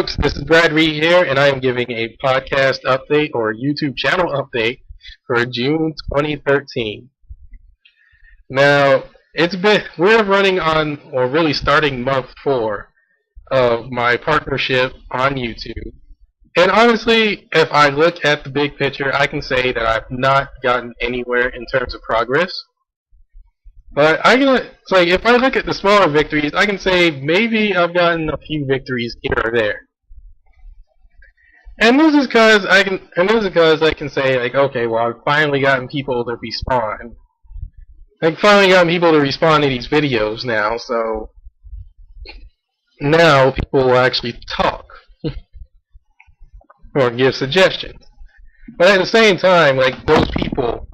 folks, this is Brad Reed here, and I am giving a podcast update or YouTube channel update for June 2013. Now, we're running on, or really starting month 4 of my partnership on YouTube. And honestly, if I look at the big picture, I can say that I've not gotten anywhere in terms of progress. But it's like if I look at the smaller victories, I can say maybe I've gotten a few victories here or there. And this is because I can say like, okay, well, I've finally gotten people to respond. I've finally gotten people to respond to these videos now, so now people will actually talk or give suggestions. But at the same time, like those people,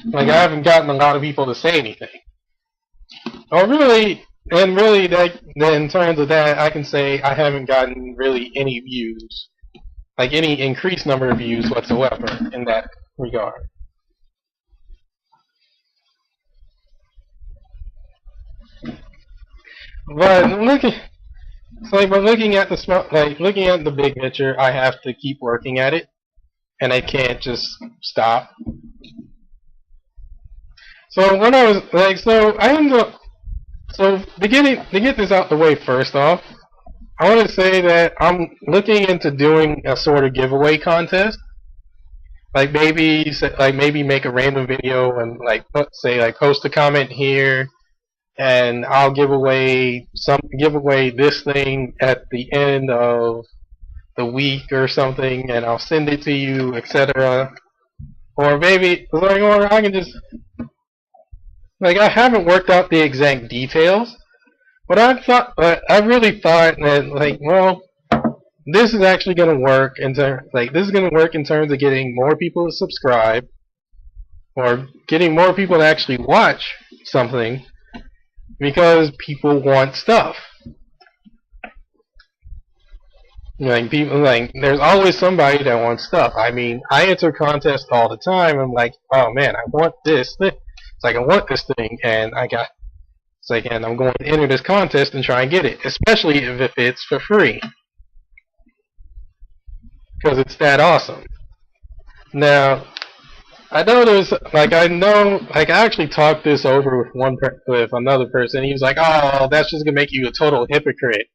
like I haven't gotten a lot of people to say anything. Or really, that in terms of that, I can say I haven't gotten really any views, like any increased number of views whatsoever in that regard. But looking at the big picture, I have to keep working at it, and I can't just stop. So when I was like, to get this out the way first off, I want to say that I'm looking into doing a sort of giveaway contest. Like maybe make a random video and post a comment here, and I'll give away this thing at the end of the week or something, and I'll send it to you, etc. Or maybe, or I can just. Like, I haven't worked out the exact details, but I really thought that, like, well, this is actually going to work in terms of getting more people to subscribe, or getting more people to actually watch something, because people want stuff. There's always somebody that wants stuff. I mean, I enter contests all the time. I'm like, oh man, I want this. I want this thing, and and I'm going to enter this contest and try and get it, especially if it's for free, because it's that awesome. Now, I actually talked this over with another person. He was like, "Oh, that's just gonna make you a total hypocrite,"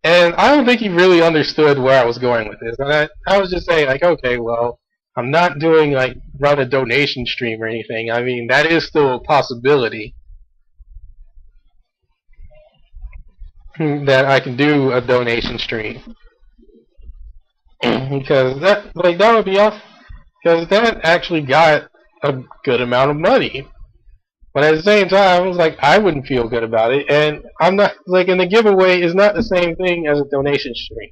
and I don't think he really understood where I was going with this. And I was just saying, like, okay, well, I'm not doing run a donation stream or anything. I mean, that is still a possibility that I can do a donation stream, because that would be awesome, because that actually got a good amount of money. But at the same time, I was like, I wouldn't feel good about it, and I'm not and the giveaway is not the same thing as a donation stream.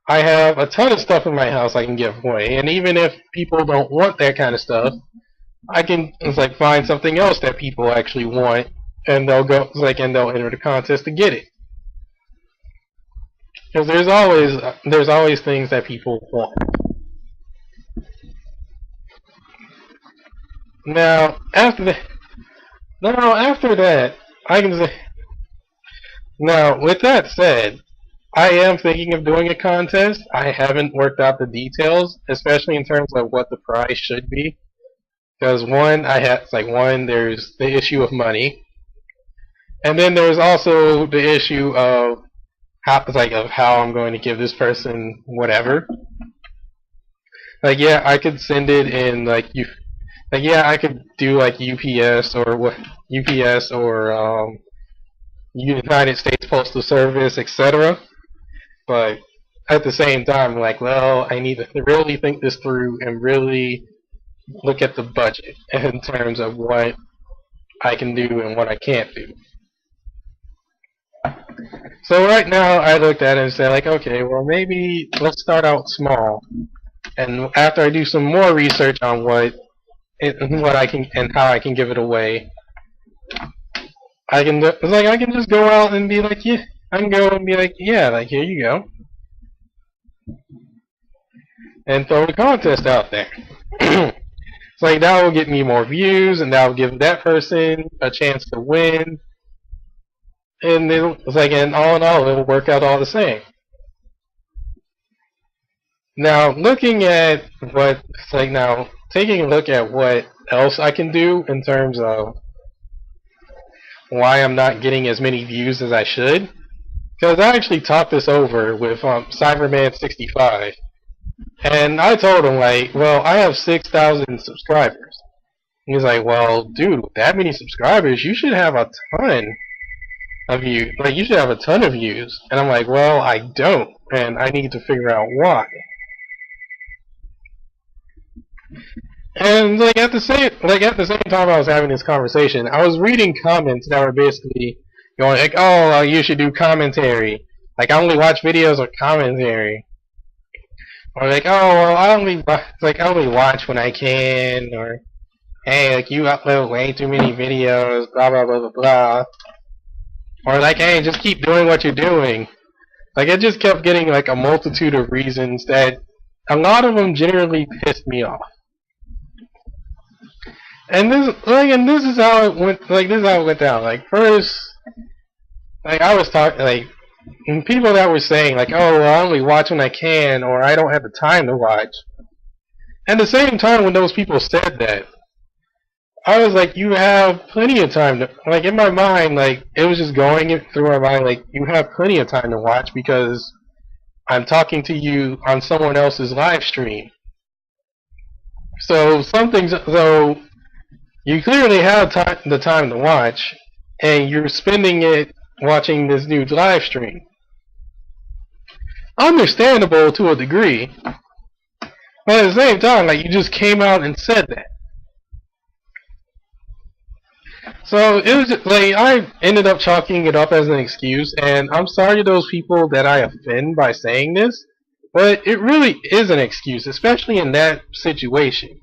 I have a ton of stuff in my house I can give away, and even if people don't want that kind of stuff, I can find something else that people actually want, and they'll enter the contest to get it. Because there's always things that people want. Now after that, I can say. Now, with that said, I am thinking of doing a contest. I haven't worked out the details, especially in terms of what the prize should be. Because there's the issue of money, and then there's also the issue of how I'm going to give this person whatever. I could send it in I could do UPS or United States Postal Service, etc. But at the same time, well, I need to really think this through and really look at the budget in terms of what I can do and what I can't do. So right now, I looked at it and said, okay, well, maybe let's start out small, and after I do some more research on what I can and how I can give it away, I can just go out and be like, yeah, I can go and be like, yeah, here you go, and throw the contest out there. That will get me more views, and that will give that person a chance to win, and and all in all, it'll work out all the same. Now, looking at what, like now, taking a look at what else I can do in terms of why I'm not getting as many views as I should, because I actually talked this over with Cyberman65, and I told him, like, well, I have 6,000 subscribers. He's like, well, dude, with that many subscribers, you should have a ton of views. Like, you should have a ton of views. And I'm like, well, I don't, and I need to figure out why. And at the same time I was having this conversation, I was reading comments that were basically going like, "Oh, you should do commentary. Like, I only watch videos of commentary." Or like, "Oh, well, I only watch when I can." Or, "Hey, like, you upload way too many videos." Blah blah blah blah blah. Or like, "Hey, just keep doing what you're doing." Like, it just kept getting like a multitude of reasons that a lot of them generally pissed me off. And this is how it went. Like, this is how it went down. Like, first, like, I was talking, like, and people that were saying, like, "Oh, well, I only watch when I can," or "I don't have the time to watch." At the same time, when those people said that, I was like, "You have plenty of time to." Like, in my mind, like, it was just going through my mind, like, you have plenty of time to watch because I'm talking to you on someone else's live stream. So you clearly have the time to watch, and you're spending it watching this dude's live stream. Understandable to a degree, but at the same time, like, you just came out and said that. So it was just, like, I ended up chalking it up as an excuse, and I'm sorry to those people that I offend by saying this, but it really is an excuse, especially in that situation.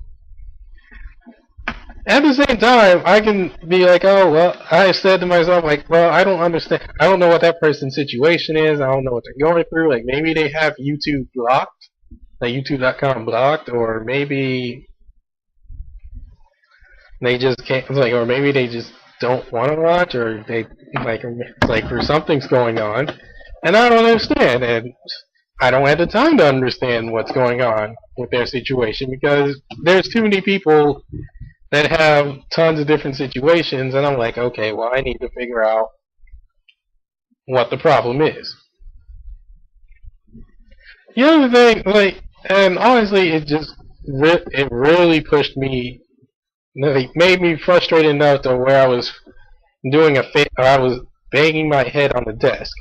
At the same time, I can be like, "Oh, well," I said to myself, like, "Well, I don't understand. I don't know what that person's situation is. I don't know what they're going through. Like, maybe they have YouTube blocked, like YouTube.com blocked, or maybe they just can't, like, or maybe they just don't want to watch, or they, or something's going on, and I don't understand, and I don't have the time to understand what's going on with their situation, because there's too many people that have tons of different situations, and I'm like, okay, well, I need to figure out what the problem is." The other thing, like, and honestly, it really pushed me, it made me frustrated enough to where I was I was banging my head on the desk.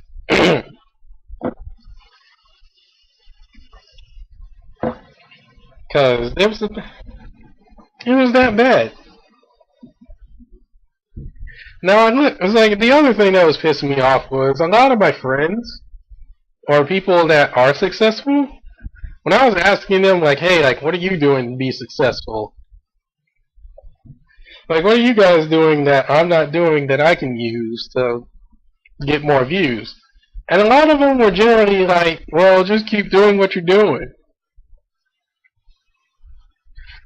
Because it was that bad. Now, it was like, the other thing that was pissing me off was a lot of my friends, or people that are successful, when I was asking them, like, "Hey, like, what are you doing to be successful? Like, what are you guys doing that I'm not doing that I can use to get more views?" And a lot of them were generally like, "Well, just keep doing what you're doing."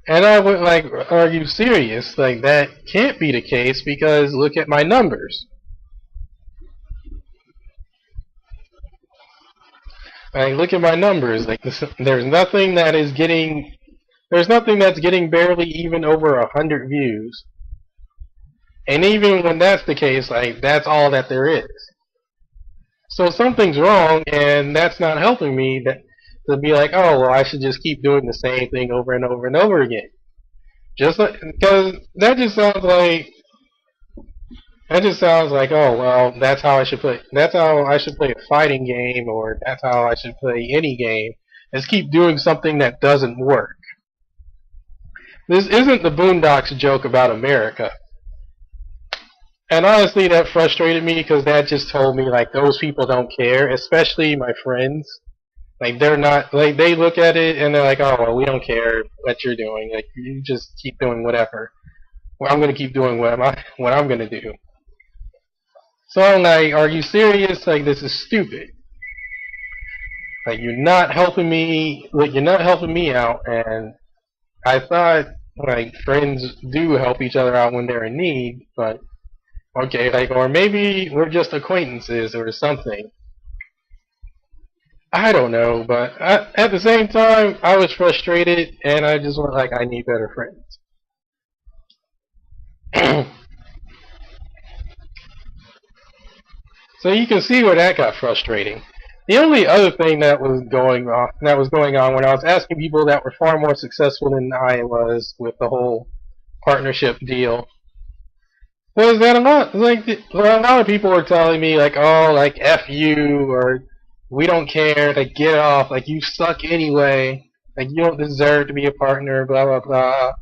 And I went like, "Are you serious? Like, that can't be the case because look at my numbers. Like, look at my numbers. Like, there's nothing that's getting barely even over 100 views. And even when that's the case, like, that's all that there is. So something's wrong, and that's not helping me to be like, oh, well, I should just keep doing the same thing over and over and over again. Just because that just sounds like, oh, well, that's how I should play a fighting game, or that's how I should play any game, is keep doing something that doesn't work. This isn't the Boondocks joke about America. And honestly, that frustrated me because that just told me, like, those people don't care, especially my friends. Like, they're not, like, they look at it and they're like, oh, well, we don't care what you're doing. Like, you just keep doing whatever. Well, I'm going to keep doing what I'm going to do. So I'm like, are you serious? Like, this is stupid. Like, you're not helping me out, and I thought, like, friends do help each other out when they're in need, but, okay, like, or maybe we're just acquaintances or something. I don't know, but at the same time, I was frustrated, and I just went like, I need better friends. So you can see where that got frustrating. The only other thing that was going on when I was asking people that were far more successful than I was with the whole partnership deal was that a lot of people were telling me like, oh, like F you, or we don't care, like get off, like you suck anyway, like you don't deserve to be a partner, blah blah blah.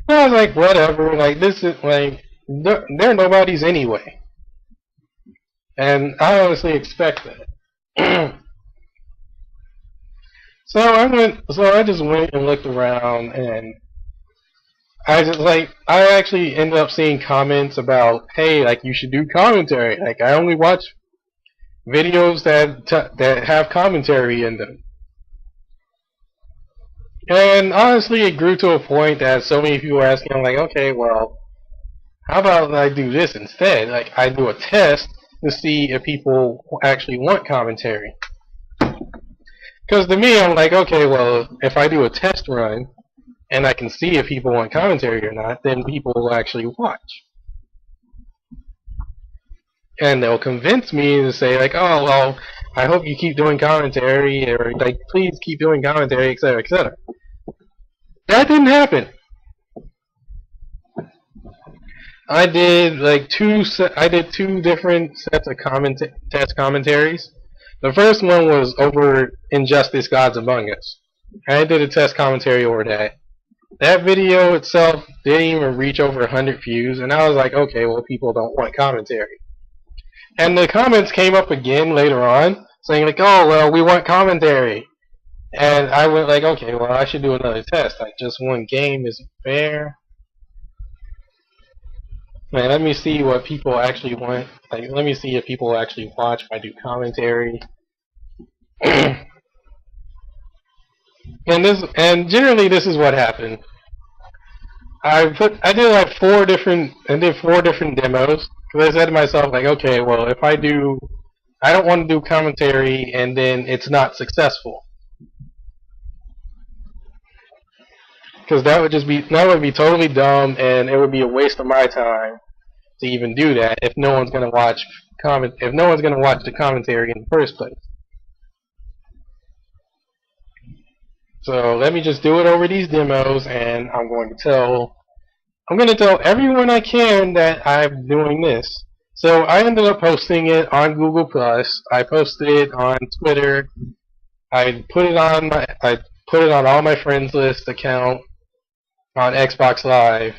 And I was like, whatever, like this is like they're nobody's anyway, and I honestly expect that. So I just went and looked around, and I actually ended up seeing comments about, hey, like you should do commentary. Like I only watch videos that have commentary in them. And honestly, it grew to a point that so many people were asking, I'm like, okay, well, how about I do this instead? Like I do a test to see if people actually want commentary. Because to me, I'm like, okay, well, if I do a test run and I can see if people want commentary or not, then people will actually watch. And they'll convince me to say, like, oh, well, I hope you keep doing commentary, or, like, please keep doing commentary, etc., etc. That didn't happen. I did, like, two different sets of test commentaries. The first one was over Injustice Gods Among Us. I did a test commentary over that. That video itself didn't even reach over 100 views, and I was like, okay, well, people don't want commentary. And the comments came up again later on, saying like, oh, well, we want commentary. And I went like, okay, well, I should do another test. Like, just one game isn't fair. Man, let me see what people actually want. Like, let me see if people actually watch if I do commentary. And generally this is what happened. I did like four different demos, because I said to myself like, okay, well, if I don't want to do commentary and then it's not successful, because that would be totally dumb, and it would be a waste of my time to even do that if no one's gonna watch the commentary in the first place. So let me just do it over these demos, and I'm going to tell everyone I can that I'm doing this. So I ended up posting it on Google+. I posted it on Twitter. I put it on all my friends list account on Xbox Live.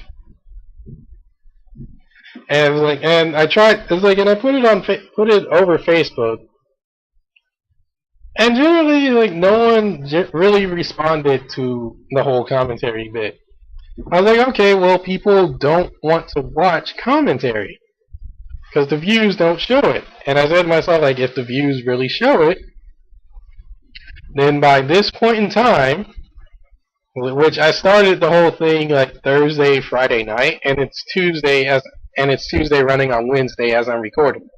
And I put it over Facebook. And generally, like, no one really responded to the whole commentary bit. I was like, okay, well, people don't want to watch commentary, because the views don't show it. And I said to myself, like, if the views really show it, then by this point in time, which I started the whole thing like Thursday, Friday night, and it's Tuesday running on Wednesday as I'm recording it.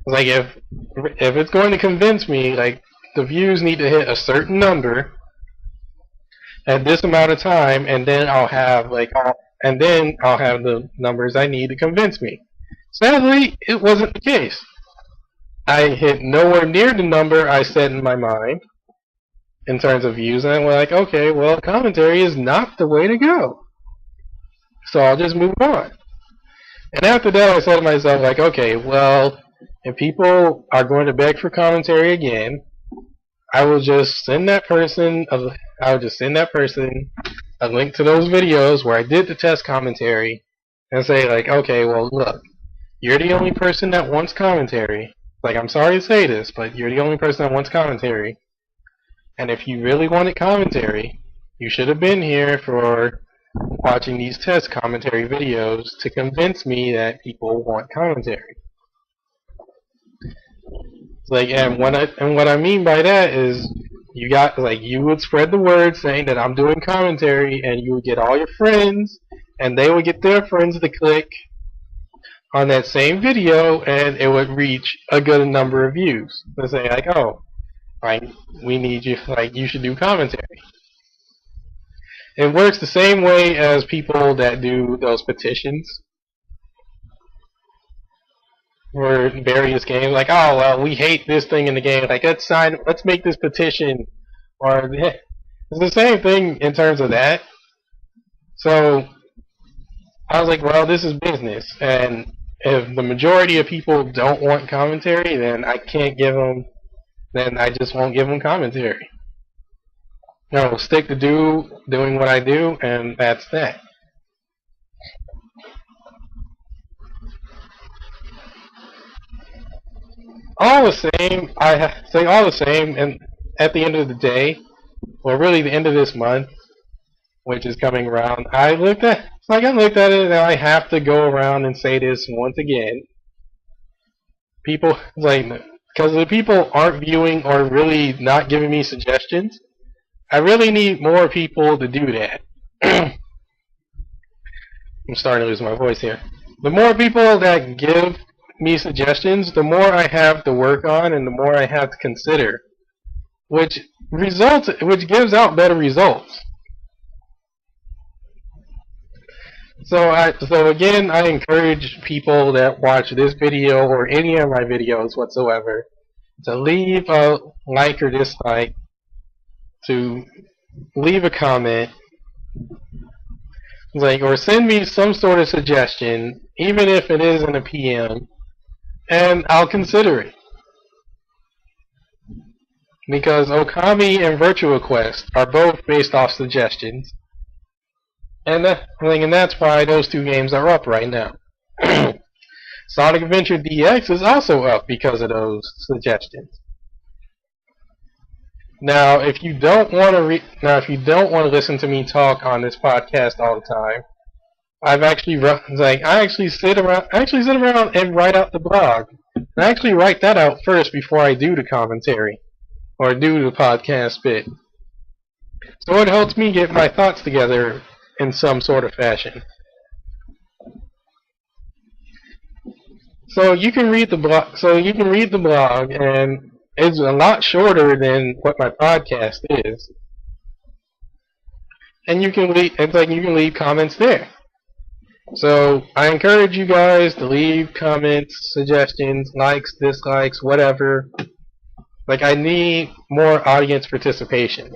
Like, if it's going to convince me, like, the views need to hit a certain number at this amount of time, and then I'll have the numbers I need to convince me. Sadly, it wasn't the case. I hit nowhere near the number I set in my mind in terms of views, and I was like, okay, well, commentary is not the way to go, so I'll just move on. And after that, I said to myself, like, okay, well, if people are going to beg for commentary again, I will just send that person a link to those videos where I did the test commentary, and say like, okay, well, look, you're the only person that wants commentary. Like, I'm sorry to say this, but you're the only person that wants commentary. And if you really wanted commentary, you should have been here for watching these test commentary videos to convince me that people want commentary. Like, and what I mean by that is, you would spread the word saying that I'm doing commentary, and you would get all your friends, and they would get their friends to click on that same video, and it would reach a good number of views. They say like, oh, like we need you, like you should do commentary. It works the same way as people that do those petitions for various games. Like, oh well, we hate this thing in the game. Like, let's make this petition. Or it's the same thing in terms of that. So I was like, well, this is business, and if the majority of people don't want commentary, then I can't give them. Then I just won't give them commentary. No, stick to doing what I do, and that's that. All the same, I say all the same, and at the end of the day, or really the end of this month, which is coming around, I looked at it, and I have to go around and say this once again. People like, because the people aren't viewing or really not giving me suggestions. I really need more people to do that. I'm starting to lose my voice here. The more people that give me suggestions, the more I have to work on and the more I have to consider, which gives out better results. So again, I encourage people that watch this video or any of my videos whatsoever to leave a like or dislike, to leave a comment, like, or send me some sort of suggestion, even if it isn't a PM, and I'll consider it. Because Okami and Virtua Quest are both based off suggestions, and that's why those two games are up right now. Sonic Adventure DX is also up because of those suggestions. Now, if you don't want to listen to me talk on this podcast all the time, I actually sit around and write out the blog. I actually write that out first before I do the commentary or do the podcast bit. So it helps me get my thoughts together in some sort of fashion. So you can read the blog, and it's a lot shorter than what my podcast is. And you can leave comments there. So I encourage you guys to leave comments, suggestions, likes, dislikes, whatever. Like, I need more audience participation.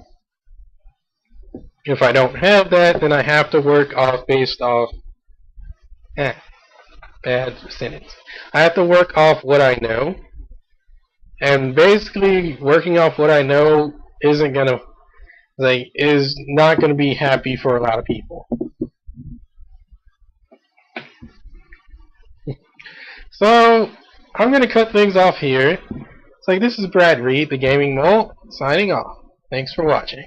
If I don't have that, then I have to work based off bad sentence. I have to work off what I know. And basically, working off what I know is not gonna be happy for a lot of people. So I'm gonna cut things off here. This is Brad Reed, the Gaming Mole, signing off. Thanks for watching.